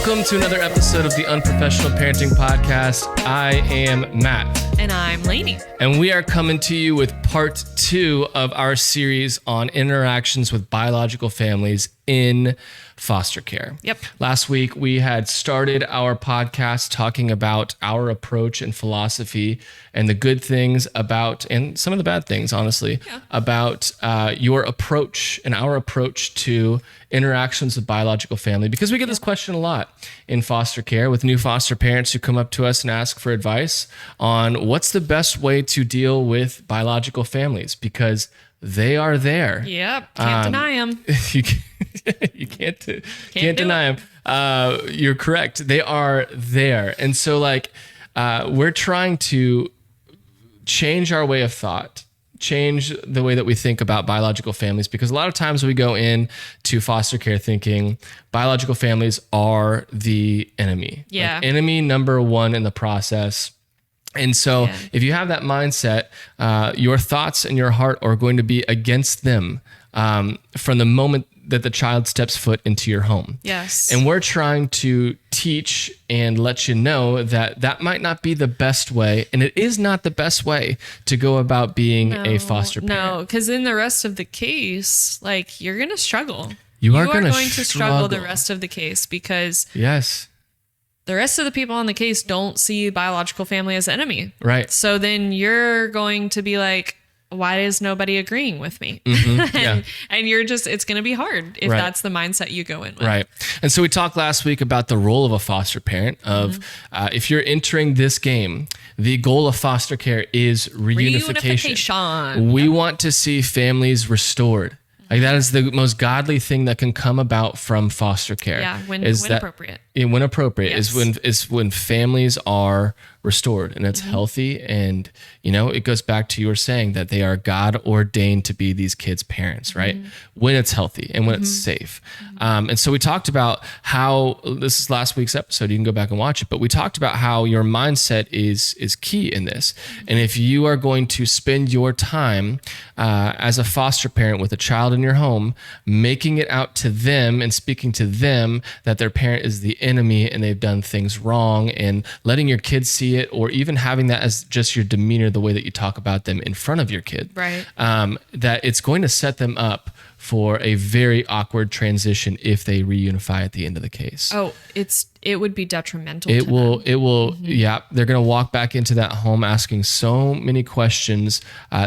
Welcome to another episode of the Unprofessional Parenting Podcast. I am Matt. And I'm Lainey. And we are coming to you with part 2 of our series on interactions with biological families in foster care. Yep. Last week, we had started our podcast talking about our approach and philosophy and the good things about, and some of the bad things, honestly, about your approach and our approach to interactions with biological family. Because we get this question a lot in foster care with new foster parents who come up to us and ask for advice on what's the best way to deal with biological families, because they are there. Yep. Can't deny them. You can't deny them. You're correct. They are there. And so we're trying to change our way of thought, change the way that we think about biological families, because a lot of times we go in to foster care thinking biological families are the enemy. Yeah. Like enemy number one in the process. And so if you have that mindset, your thoughts and your heart are going to be against them from the moment that the child steps foot into your home. Yes. And we're trying to teach and let you know that that might not be the best way, and it is not the best way to go about being a foster parent. No, because in the rest of the case, you're going to struggle. You are going to struggle. struggle the rest of the case because the rest of the people on the case don't see biological family as enemy. Right. So then you're going to be like, why is nobody agreeing with me? Mm-hmm. and you're just, it's going to be hard if that's the mindset you go in with. Right. And so we talked last week about the role of a foster parent of if you're entering this game, the goal of foster care is reunification. We want to see families restored. Like that is the most godly thing that can come about from foster care. Yeah, when appropriate. When appropriate is when families are restored and it's healthy, and it goes back to your saying that they are God ordained to be these kids' parents, right? When it's healthy and when it's safe. And so we talked about how, this is last week's episode, you can go back and watch it, but we talked about how your mindset is key in this. And if you are going to spend your time as a foster parent with a child in your home, making it out to them and speaking to them that their parent is the enemy and they've done things wrong, and letting your kids see it, or even having that as just your demeanor, the way that you talk about them in front of your kid, right? That it's going to set them up for a very awkward transition if they reunify at the end of the case. Oh, it would be detrimental. It will. Yeah. They're going to walk back into that home asking so many questions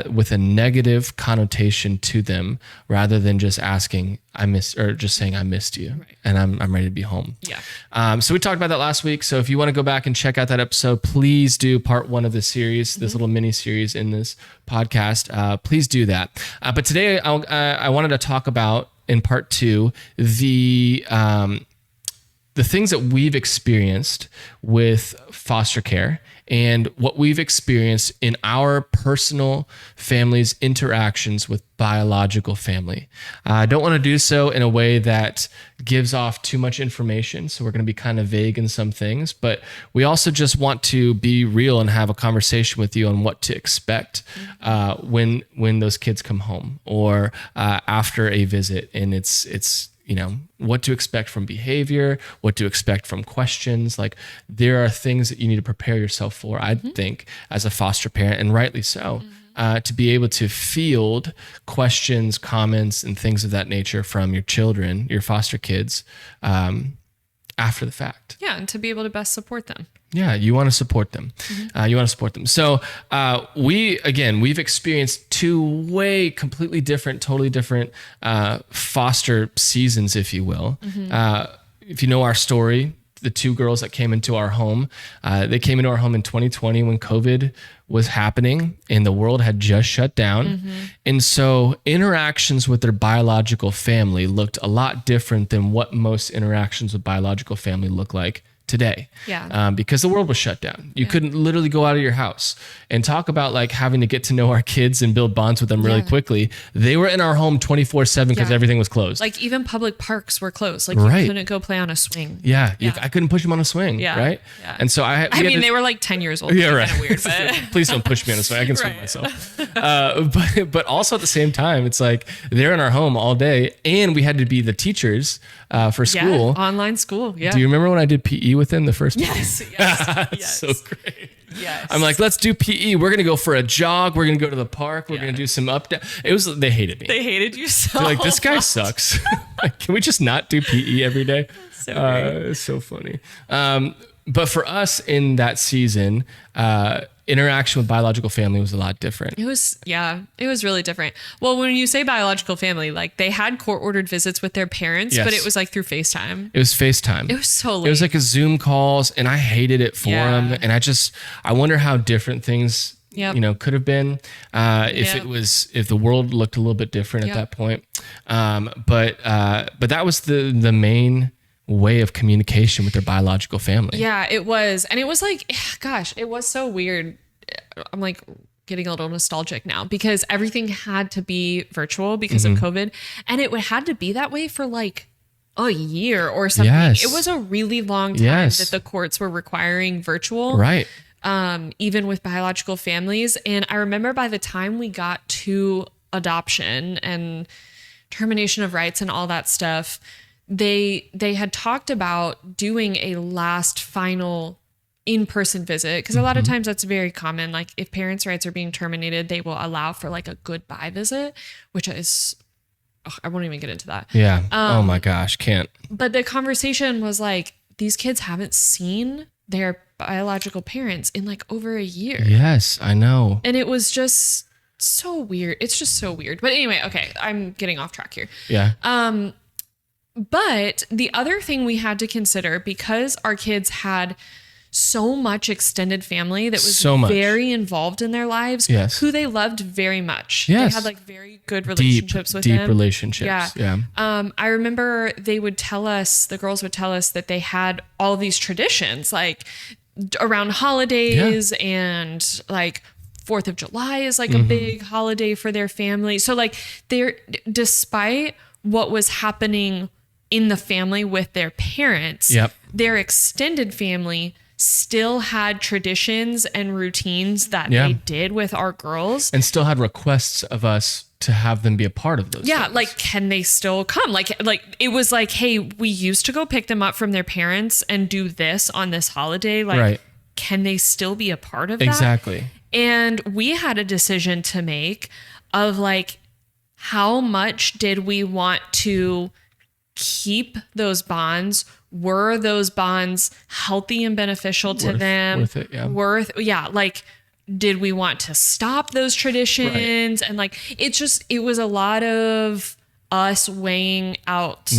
with a negative connotation to them, rather than just asking, just saying, I missed you, and I'm ready to be home. Yeah. So we talked about that last week. So if you want to go back and check out that episode, please do part 1 of the series, this little mini series in this podcast. Please do that. But today I wanted to talk about, in part 2, the things that we've experienced with foster care and what we've experienced in our personal family's interactions with biological family. I don't want to do so in a way that gives off too much information, so we're going to be kind of vague in some things, but we also just want to be real and have a conversation with you on what to expect when those kids come home, or after a visit, and it's what to expect from behavior, what to expect from questions. Like, there are things that you need to prepare yourself for, I think, as a foster parent, and rightly so, to be able to field questions, comments, and things of that nature from your children, your foster kids, after the fact. Yeah, and to be able to best support them. Yeah, you want to support them. So we've experienced 2 completely different, totally different foster seasons, if you will. If you know our story, the 2 girls that came into our home, they came into our home in 2020 when COVID was happening and the world had just shut down. And so interactions with their biological family looked a lot different than what most interactions with biological family look like today. Yeah. Because the world was shut down. You couldn't literally go out of your house. And talk about like having to get to know our kids and build bonds with them really quickly. They were in our home 24/7 because everything was closed. Like even public parks were closed. Like you couldn't go play on a swing. Yeah. I couldn't push them on a swing. Yeah. Right. Yeah. And so they were like 10 years old. Yeah. Right. Kind of weird, but please don't push me on a swing. I can swing myself. But also at the same time, it's like they're in our home all day and we had to be the teachers for school. Online school. Yeah. Do you remember when I did PE with them the first Yes. Yes. So great. Yes. I'm like, let's do PE. We're going to go for a jog. We're going to go to the park. We're going to do some up down. They hated me. They hated you so They're like, this guy sucks. Like, can we just not do PE every day? It's so funny. But for us in that season, interaction with biological family was a lot different. It was really different. Well, when you say biological family, like they had court ordered visits with their parents, but it was like through FaceTime. It was FaceTime. It was so late. It was like a Zoom calls and I hated it for them. And I wonder how different things, could have been if the world looked a little bit different at that point. But that was the main way of communication with their biological family. Yeah, it was. And it was like, gosh, it was so weird. I'm like getting a little nostalgic now because everything had to be virtual because of COVID. And it had to be that way for like a year or something. Yes. It was a really long time that the courts were requiring virtual. Right. Even with biological families. And I remember by the time we got to adoption and termination of rights and all that stuff, they had talked about doing a last final in-person visit because a lot of times that's very common. Like if parents' rights are being terminated, they will allow for like a goodbye visit, which is I won't even get into that. Yeah. Oh my gosh, can't. But the conversation was like these kids haven't seen their biological parents in like over a year. Yes, I know. And it was just so weird. It's just so weird. But anyway, okay, I'm getting off track here. Yeah. But the other thing we had to consider, because our kids had so much extended family that was very involved in their lives, who they loved very much. Yes. They had like very good relationships with them. Deep relationships. Yeah. I remember the girls would tell us that they had all these traditions, like around holidays and like 4th of July is like a big holiday for their family. So like despite what was happening in the family with their parents, their extended family still had traditions and routines that they did with our girls. And still had requests of us to have them be a part of those things. Like, can they still come? Like it was like, hey, we used to go pick them up from their parents and do this on this holiday. Like, can they still be a part of that? Exactly. And we had a decision to make of like, how much did we want to keep those bonds? Were those bonds healthy and beneficial to them? Worth it, like, did we want to stop those traditions? And like, it was a lot of us weighing out,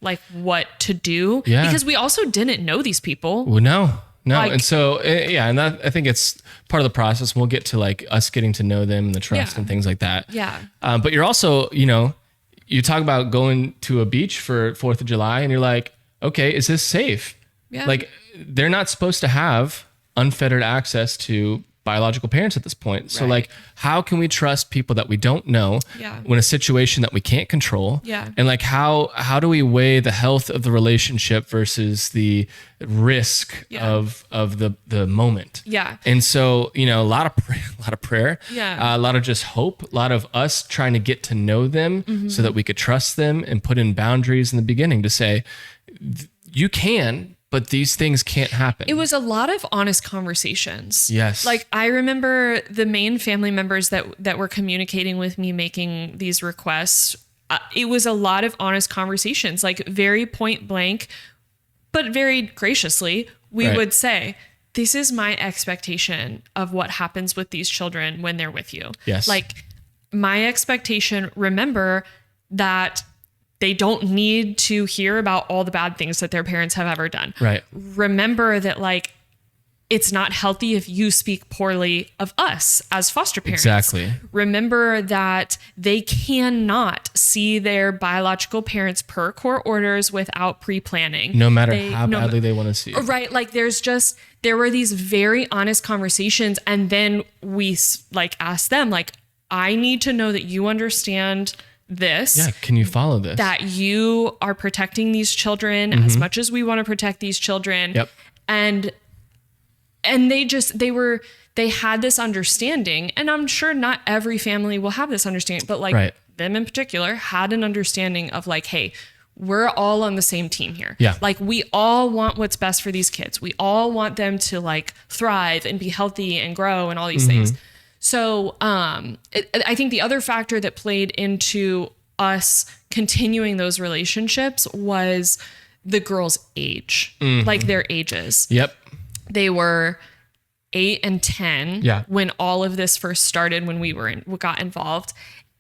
like what to do. Yeah. Because we also didn't know these people. Well, no. Like, and so, and that, I think it's part of the process. We'll get to like us getting to know them and the trust and things like that. Yeah. But you're also, you talk about going to a beach for 4th of July and you're like, okay, is this safe? Yeah. Like they're not supposed to have unfettered access to biological parents at this point. So like, how can we trust people that we don't know when a situation that we can't control? Yeah. And like, how do we weigh the health of the relationship versus the risk of the moment? Yeah. And so, a lot of prayer, yeah, a lot of just hope, a lot of us trying to get to know them so that we could trust them and put in boundaries in the beginning to say, you can, but these things can't happen. It was a lot of honest conversations. Yes. Like I remember the main family members that were communicating with me making these requests. It was a lot of honest conversations, like very point blank, but very graciously, we would say, this is my expectation of what happens with these children when they're with you. Yes. Like my expectation, remember that they don't need to hear about all the bad things that their parents have ever done. Right. Remember that like it's not healthy if you speak poorly of us as foster parents. Exactly. Remember that they cannot see their biological parents per court orders without pre-planning. No matter how badly they want to see it. Right. Like there were these very honest conversations. And then we like asked them, like, I need to know that you understand this. Yeah. Can you follow this? That you are protecting these children as much as we want to protect these children. Yep. And they had this understanding, and I'm sure not every family will have this understanding, but like them in particular had an understanding of like, hey, we're all on the same team here. Yeah. Like we all want what's best for these kids. We all want them to like thrive and be healthy and grow and all these things. So I think the other factor that played into us continuing those relationships was the girls' age, like their ages. Yep. They were 8 and 10 when all of this first started, when we got involved.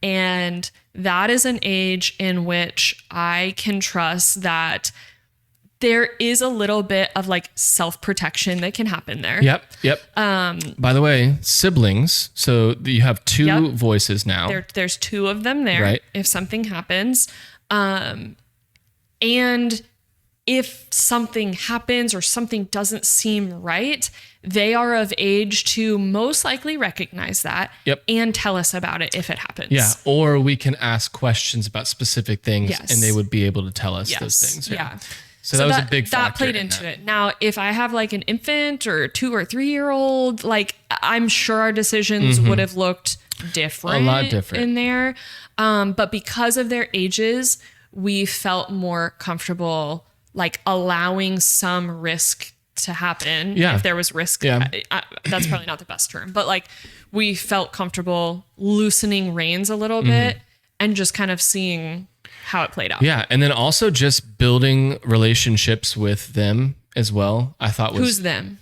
And that is an age in which I can trust that there is a little bit of like self-protection that can happen there. Yep. By the way, siblings. So you have two voices now. There's two of them there if something happens. And if something happens or something doesn't seem right, they are of age to most likely recognize that and tell us about it if it happens. Yeah. Or we can ask questions about specific things and they would be able to tell us those things. Yeah. So that was a big factor. That played into it. Now, if I have like an infant or 2 or 3 year old, like I'm sure our decisions would have looked different. A lot different in there. But because of their ages, we felt more comfortable like allowing some risk to happen. If there was risk, that's probably not the best term, but like we felt comfortable loosening reins a little bit and just kind of seeing how it played out. Yeah. And then also just building relationships with them as well. I thought was who's them?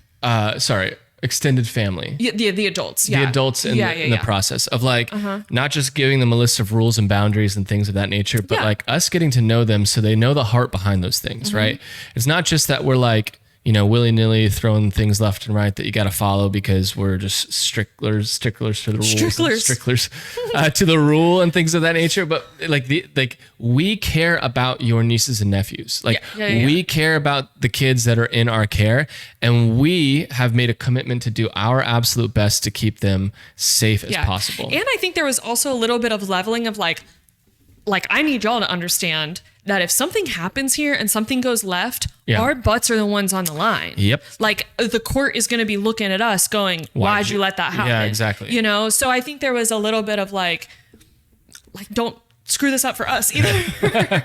Extended family. The adults. The adults in the process of like not just giving them a list of rules and boundaries and things of that nature, but like us getting to know them so they know the heart behind those things, right? It's not just that we're like, willy-nilly throwing things left and right that you got to follow because we're just sticklers to the rules, sticklers to the rule and things of that nature. But like we care about your nieces and nephews. Like we care about the kids that are in our care, and we have made a commitment to do our absolute best to keep them safe as possible. And I think there was also a little bit of leveling of like I need y'all to understand that if something happens here and something goes left, our butts are the ones on the line. Yep. Like the court is going to be looking at us going, why'd you let that happen? Yeah, exactly. So I think there was a little bit of like don't screw this up for us either.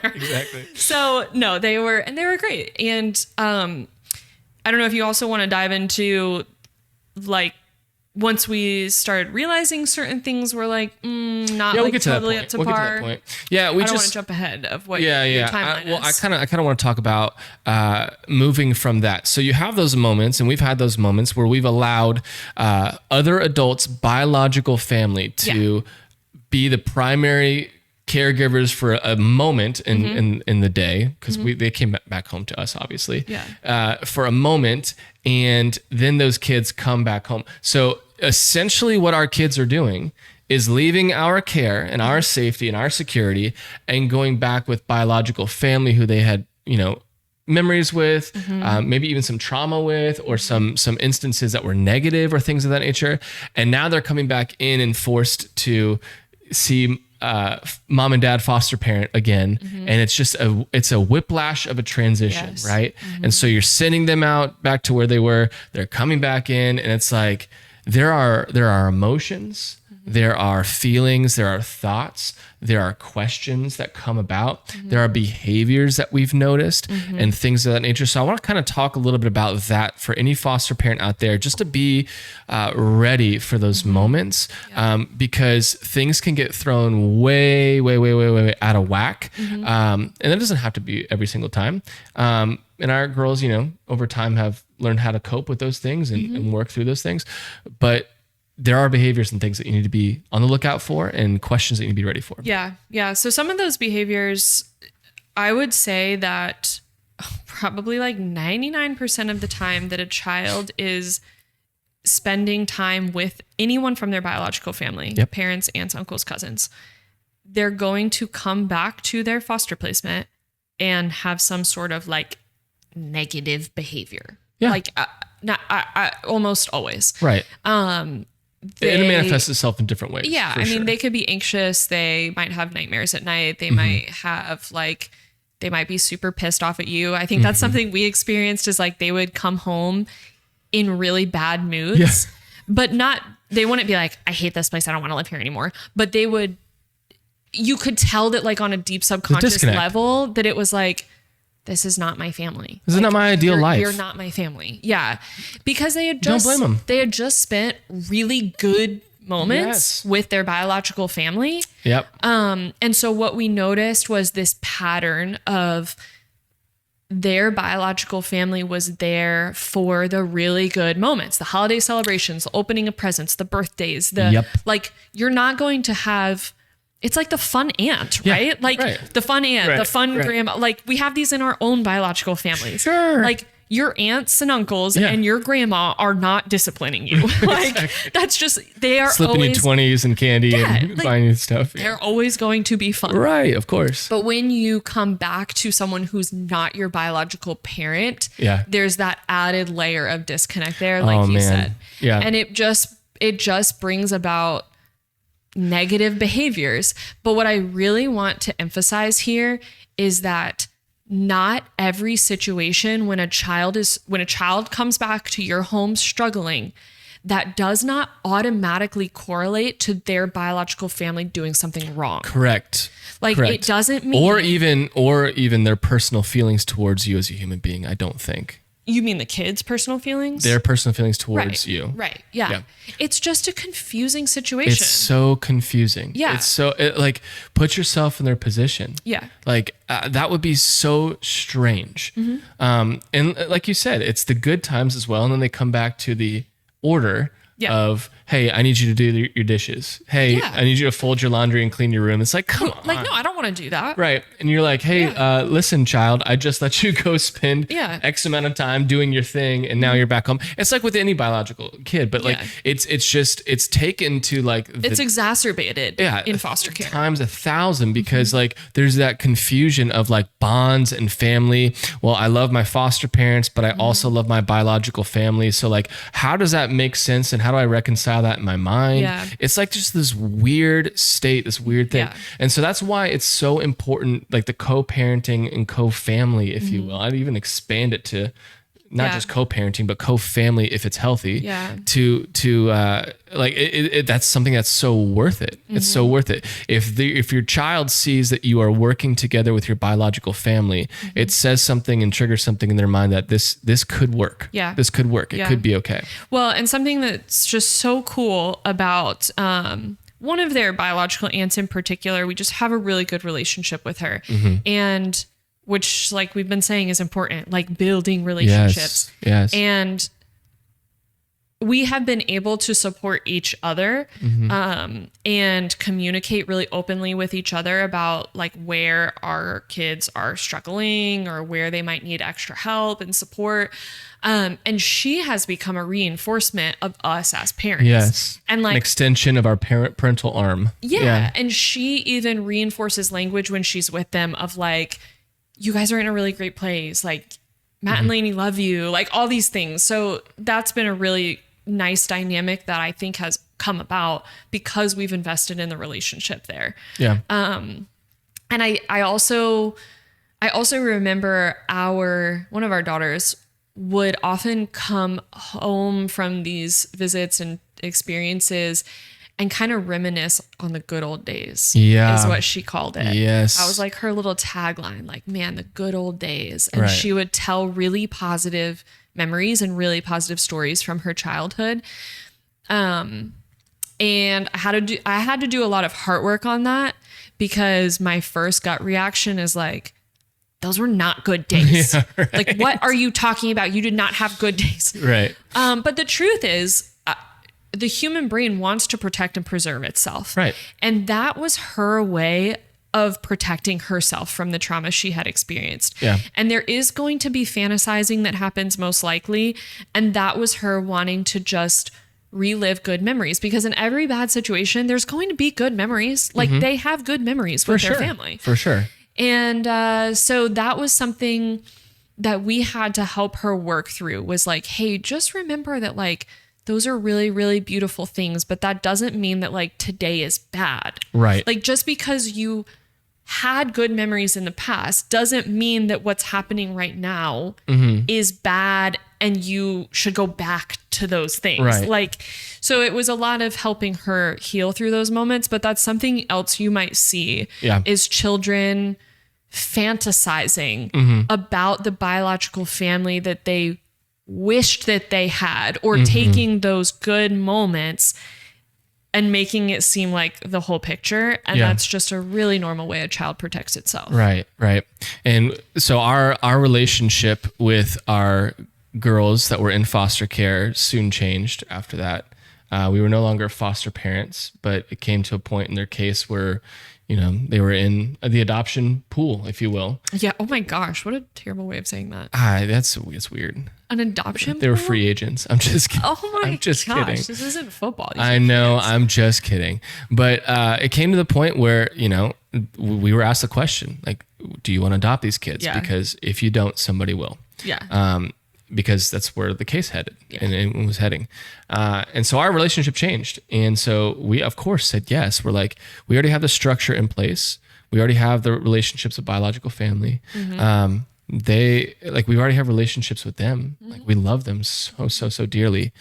Exactly. So no, they were great. And I don't know if you also want to dive into like, once we started realizing certain things were like not we'll like get to totally that point. up to We'll par. Get to that point. Yeah, we I don't want just to jump ahead of what your timeline is. I kind of want to talk about moving from that. So you have those moments, and we've had those moments where we've allowed other adults' biological family to be the primary caregivers for a moment in the day, because they came back home to us, obviously, for a moment, and then those kids come back home. So essentially what our kids are doing is leaving our care and our safety and our security and going back with biological family who they had, memories with, maybe even some trauma with, or some instances that were negative or things of that nature. And now they're coming back in and forced to see mom and dad foster parent again. And it's just it's a whiplash of a transition, right? And so you're sending them out back to where they were, they're coming back in, and it's like, there are emotions, there are feelings, there are thoughts, there are questions that come about, there are behaviors that we've noticed and things of that nature. So I want to kind of talk a little bit about that for any foster parent out there, just to be ready for those moments, because things can get thrown way out of whack. And that doesn't have to be every single time. And our girls, over time have learned how to cope with those things and work through those things. But there are behaviors and things that you need to be on the lookout for and questions that you need to be ready for. Yeah. So some of those behaviors, I would say that probably like 99% of the time that a child is spending time with anyone from their biological family, parents, aunts, uncles, cousins, they're going to come back to their foster placement and have some sort of like negative behavior. Yeah. Like almost always. Right. It manifests itself in different ways. Yeah. I mean, they could be anxious. They might have nightmares at night. They might have like, they might be super pissed off at you. I think that's something we experienced is like they would come home in really bad moods, but they wouldn't be like, I hate this place. I don't want to live here anymore. But you could tell that like on a deep subconscious level that it was like, this is not my family. This is not my ideal life. You're not my family. Yeah. Because don't blame them. They had just spent really good moments with their biological family. Yep. And so what we noticed was this pattern of their biological family was there for the really good moments, the holiday celebrations, the opening of presents, the birthdays, like you're not going to have. It's like the fun aunt, right? Like the fun aunt, the fun grandma. Like we have these in our own biological families. Sure. Like your aunts and uncles and your grandma are not disciplining you. Like that's just, they are slipping always, you 20s and candy and like, buying you stuff. They're always going to be fun. Right. Of course. But when you come back to someone who's not your biological parent, there's that added layer of disconnect there, like you said. Yeah. And it just brings about negative behaviors. But what I really want to emphasize here is that not every situation when a child comes back to your home struggling, that does not automatically correlate to their biological family doing something wrong. Correct. Like it doesn't mean or even their personal feelings towards you as a human being, I don't think. You mean the kids' personal feelings? Their personal feelings towards you. Right. Yeah. It's just a confusing situation. It's so confusing. Yeah. It's so like put yourself in their position. Yeah. Like that would be so strange. And like you said, it's the good times as well. And then they come back to the order of, hey, I need you to do your dishes. Hey, I need you to fold your laundry and clean your room. It's like, come on. Like, no, I don't want to do that. Right. And you're like, hey, listen, child, I just let you go spend X amount of time doing your thing. And now you're back home. It's like with any biological kid, but like it's taken to like, it's exacerbated in foster care times 1,000 because like there's that confusion of like bonds and family. Well, I love my foster parents, but I also love my biological family. So like, how does that make sense? And how do I reconcile that in my mind? It's like just this weird state, this weird thing. And so that's why it's so important, like the co-parenting and co-family, if you will. I'd even expand it to not just co-parenting, but co-family if it's healthy. That's something that's so worth it. It's so worth it. If your child sees that you are working together with your biological family, it says something and triggers something in their mind that this could work. This could work. It could be okay. Well, and something that's just so cool about one of their biological aunts in particular, we just have a really good relationship with her. And which, like we've been saying, is important, like building relationships. Yes. And we have been able to support each other and communicate really openly with each other about like where our kids are struggling or where they might need extra help and support. And she has become a reinforcement of us as parents. Yes. And like an extension of our parental arm. Yeah. And she even reinforces language when she's with them of like, you guys are in a really great place. Like Matt and Lainey love you, like all these things. So that's been a really nice dynamic that I think has come about because we've invested in the relationship there. Yeah. And I also remember one of our daughters would often come home from these visits and experiences and kind of reminisce on the good old days is what she called it. Yes. I was like her little tagline, like, man, the good old days. And she would tell really positive memories and really positive stories from her childhood. And I had to do a lot of heart work on that because my first gut reaction is like, those were not good days. Like, what are you talking about? You did not have good days. Right. But the truth is, the human brain wants to protect and preserve itself. Right. And that was her way of protecting herself from the trauma she had experienced. Yeah. And there is going to be fantasizing that happens most likely. And that was her wanting to just relive good memories, because in every bad situation, there's going to be good memories. Like they have good memories with their family. For sure. And so that was something that we had to help her work through, was like, hey, just remember that like, those are really, really beautiful things, but that doesn't mean that like today is bad. Right. Like just because you had good memories in the past doesn't mean that what's happening right now is bad and you should go back to those things. Right. Like, so it was a lot of helping her heal through those moments, but that's something else you might see is children fantasizing about the biological family that they wished that they had, or taking those good moments and making it seem like the whole picture. And that's just a really normal way a child protects itself. Right. And so our relationship with our girls that were in foster care soon changed after that. We were no longer foster parents, but it came to a point in their case where, you know, they were in the adoption pool, if you will. Yeah. Oh my gosh. What a terrible way of saying that. It's weird. An adoption They were pool? free agents. I'm just kidding. Oh my I'm just gosh. kidding. This isn't football. These I are know. kids. I'm just kidding. But it came to the point where, you know, we were asked the question, like, do you want to adopt these kids? Yeah. Because if you don't, somebody will. Yeah. Because that's where the case headed and it was heading. And so our relationship changed. And so we, of course, said yes. We're like, we already have the structure in place. We already have the relationships of biological family. We already have relationships with them. Like we love them so dearly.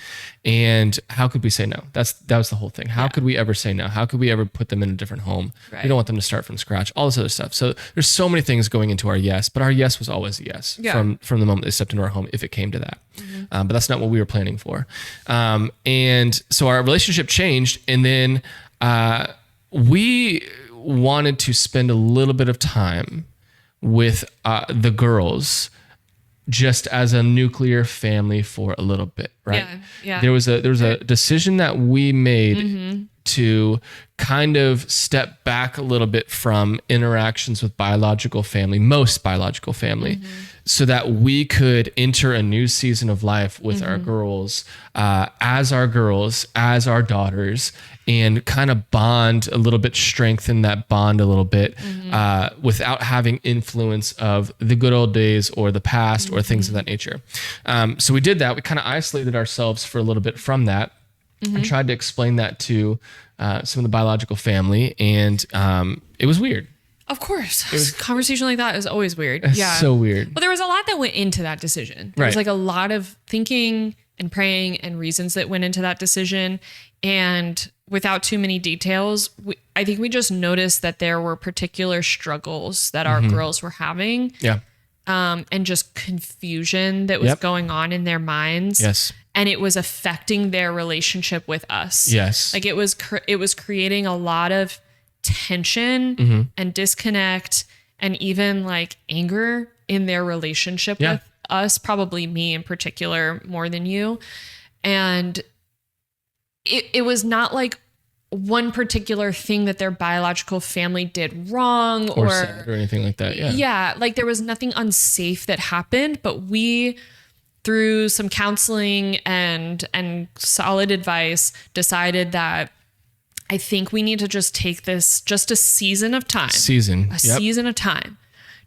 And how could we say no? That was the whole thing. How could we ever say no? How could we ever put them in a different home? Right. We don't want them to start from scratch, all this other stuff. So there's so many things going into our yes, but our yes was always a yes from the moment they stepped into our home, if it came to that. But that's not what we were planning for. And so our relationship changed, and then we wanted to spend a little bit of time with the girls just as a nuclear family for a little bit, right? Yeah. There was a decision that we made to kind of step back a little bit from interactions with most biological family, so that we could enter a new season of life with our girls, as our daughters, and kind of bond a little bit, strengthen that bond a little bit, without having influence of the good old days or the past or things of that nature. So we did that. We kind of isolated ourselves for a little bit from that, and tried to explain that to some of the biological family. And it was weird. Of course. Conversation like that is always weird. It's so weird. Well, there was a lot that went into that decision. There was like a lot of thinking and praying and reasons that went into that decision. And without too many details, I think we just noticed that there were particular struggles that our girls were having. Yeah. And just confusion that was going on in their minds. Yes. And it was affecting their relationship with us. Yes. Like it was creating a lot of tension and disconnect, and even like anger in their relationship with us, probably me in particular more than you. And it was not like one particular thing that their biological family did wrong or said or anything like that. Yeah. Yeah. Like there was nothing unsafe that happened, but we, through some counseling and solid advice, decided that I think we need to just take this just a season of time. Season of time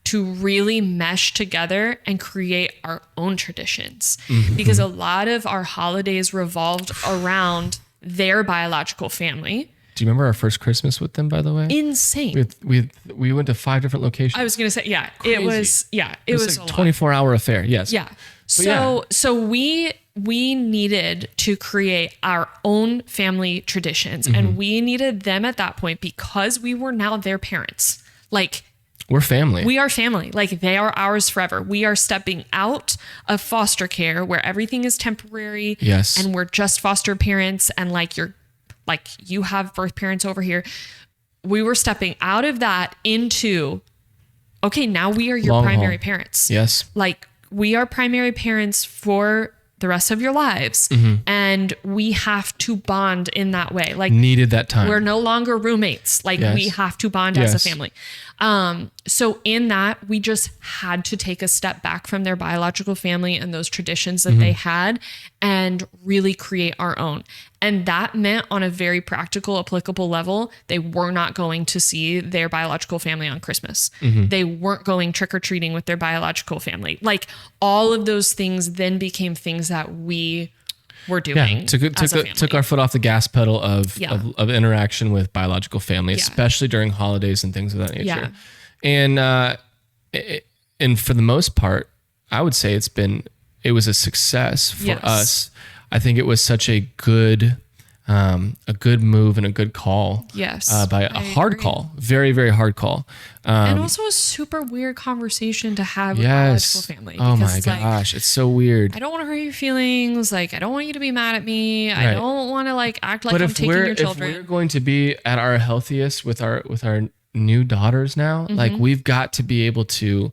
to really mesh together and create our own traditions. Because a lot of our holidays revolved around their biological family. Do you remember our first Christmas with them, by the way? Insane. We went to 5 different locations. I was going to say, yeah, Crazy. it was like a 24-hour affair. Yes. Yeah. So we needed to create our own family traditions, and we needed them at that point because we were now their parents. Like, we're family. We are family. Like, they are ours forever. We are stepping out of foster care where everything is temporary. Yes. And we're just foster parents, and you have birth parents over here. We were stepping out of that into, okay, now we are your primary parents. Yes. Like, we are primary parents for the rest of your lives. And we have to bond in that way. Like, needed that time. we're no longer roommates. Like, we have to bond as a family. So in that, we just had to take a step back from their biological family and those traditions that they had and really create our own. And that meant, on a very practical, applicable level, they were not going to see their biological family on Christmas. They weren't going trick-or-treating with their biological family. Like, all of those things then became things that we were doing. Took our foot off the gas pedal of interaction with biological family, especially during holidays and things of that nature. And for the most part, I would say it was a success for us. I think it was such a good move and a good call. By a hard call, very, very hard call. And also a super weird conversation to have with biological family. Oh my gosh, it's so weird. I don't want to hurt your feelings. Like, I don't want you to be mad at me. I don't want to like act like I'm taking your children. If we're going to be at our healthiest with our new daughters now, like, we've got to be able to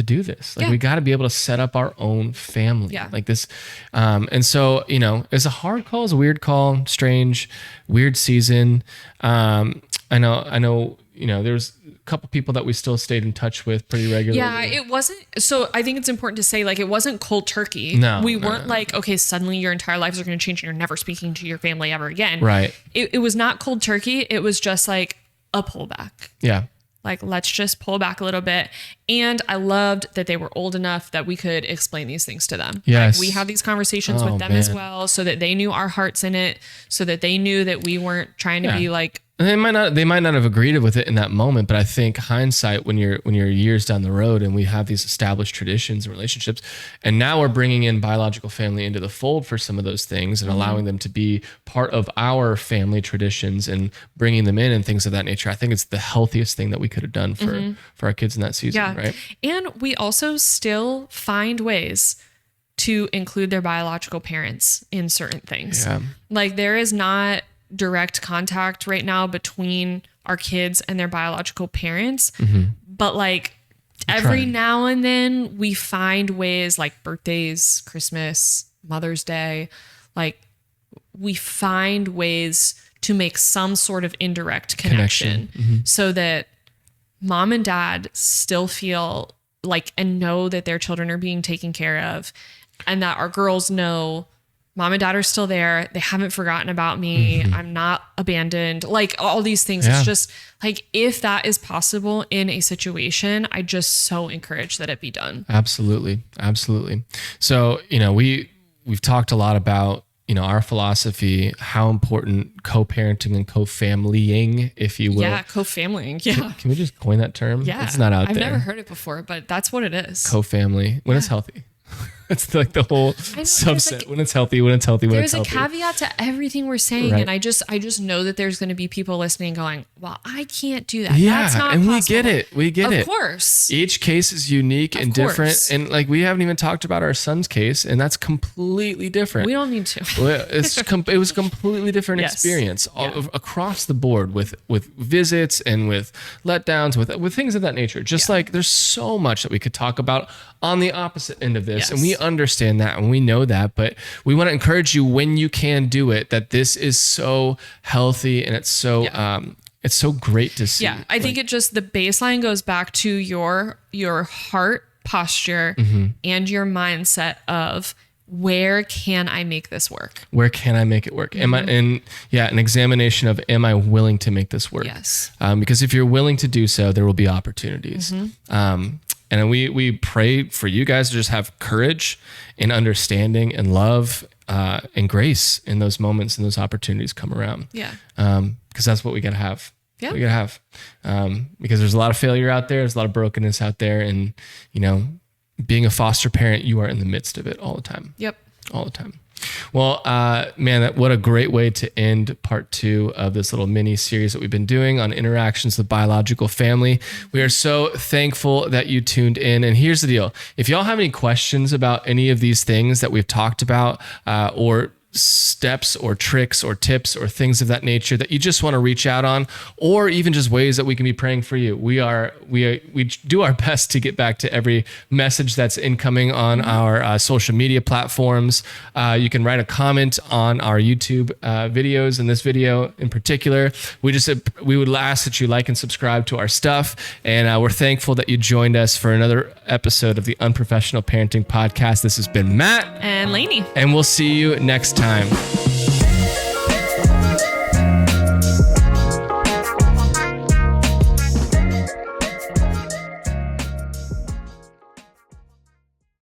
do this. Like, we got to be able to set up our own family like this. And so, it's a hard call, it's a weird call, strange, weird season. I know, there's a couple people that we still stayed in touch with pretty regularly. Yeah, it wasn't. So I think it's important to say, like, it wasn't cold turkey. No, we weren't like, okay, suddenly your entire lives are going to change and you're never speaking to your family ever again. Right. It was not cold turkey. It was just like a pullback. Yeah. Like, let's just pull back a little bit. And I loved that they were old enough that we could explain these things to them. Yes. Like, we had these conversations with them as well, so that they knew our hearts in it, so that they knew that we weren't trying to be like, they might not have agreed with it in that moment, but I think hindsight, when you're years down the road and we have these established traditions and relationships, and now we're bringing in biological family into the fold for some of those things and allowing them to be part of our family traditions and bringing them in and things of that nature. I think it's the healthiest thing that we could have done for our kids in that season, right? And we also still find ways to include their biological parents in certain things. Yeah. Like, there is not direct contact right now between our kids and their biological parents, but like every now and then we find ways, like birthdays, Christmas, Mother's Day, like we find ways to make some sort of indirect connection. So that mom and dad still feel like and know that their children are being taken care of, and that our girls know mom and dad are still there. They haven't forgotten about me. I'm not abandoned. Like, all these things. It's just like, if that is possible in a situation, I just so encourage that it be done. Absolutely. Absolutely. So, we've talked a lot about, our philosophy, how important co-parenting and co-familying, if you will. Yeah, co-familying. Yeah. Can we just coin that term? Yeah. It's not out I've there. never heard it before, but that's what it is. Co-family, when it's healthy. It's like the whole subset. Like, when it's healthy, when it's healthy. There's a caveat to everything we're saying. Right. And I just know that there's going to be people listening going, well, I can't do that. Yeah. That's not and possible. we get it. We get it. Of course. Each case is unique and different. And like, we haven't even talked about our son's case, and that's completely different. We don't need to. It was a completely different experience across the board with visits and with letdowns, with things of that nature. Just like, there's so much that we could talk about on the opposite end of this. And we understand that and we know that, but we want to encourage you, when you can do it, that this is so healthy and it's so great to see. Yeah. I think it just, the baseline goes back to your heart posture and your mindset of, where can I make this work? Where can I make it work? Am I an examination of, am I willing to make this work? Yes. Because if you're willing to do so, there will be opportunities. And we pray for you guys to just have courage and understanding and love and grace in those moments and those opportunities come around. Yeah. Because that's what we got to have. Yeah. We got to have. Because there's a lot of failure out there. There's a lot of brokenness out there. And, being a foster parent, you are in the midst of it all the time. Yep. All the time. Well, man, what a great way to end part 2 of this little mini series that we've been doing on interactions with biological family. We are so thankful that you tuned in. And here's the deal. If y'all have any questions about any of these things that we've talked about, or steps or tricks or tips or things of that nature that you just want to reach out on, or even just ways that we can be praying for you. We do our best to get back to every message that's incoming on our social media platforms. You can write a comment on our YouTube videos, and this video in particular. We would ask that you like and subscribe to our stuff, and we're thankful that you joined us for another episode of the Unprofessional Parenting Podcast. This has been Matt and Lainey, and we'll see you next time.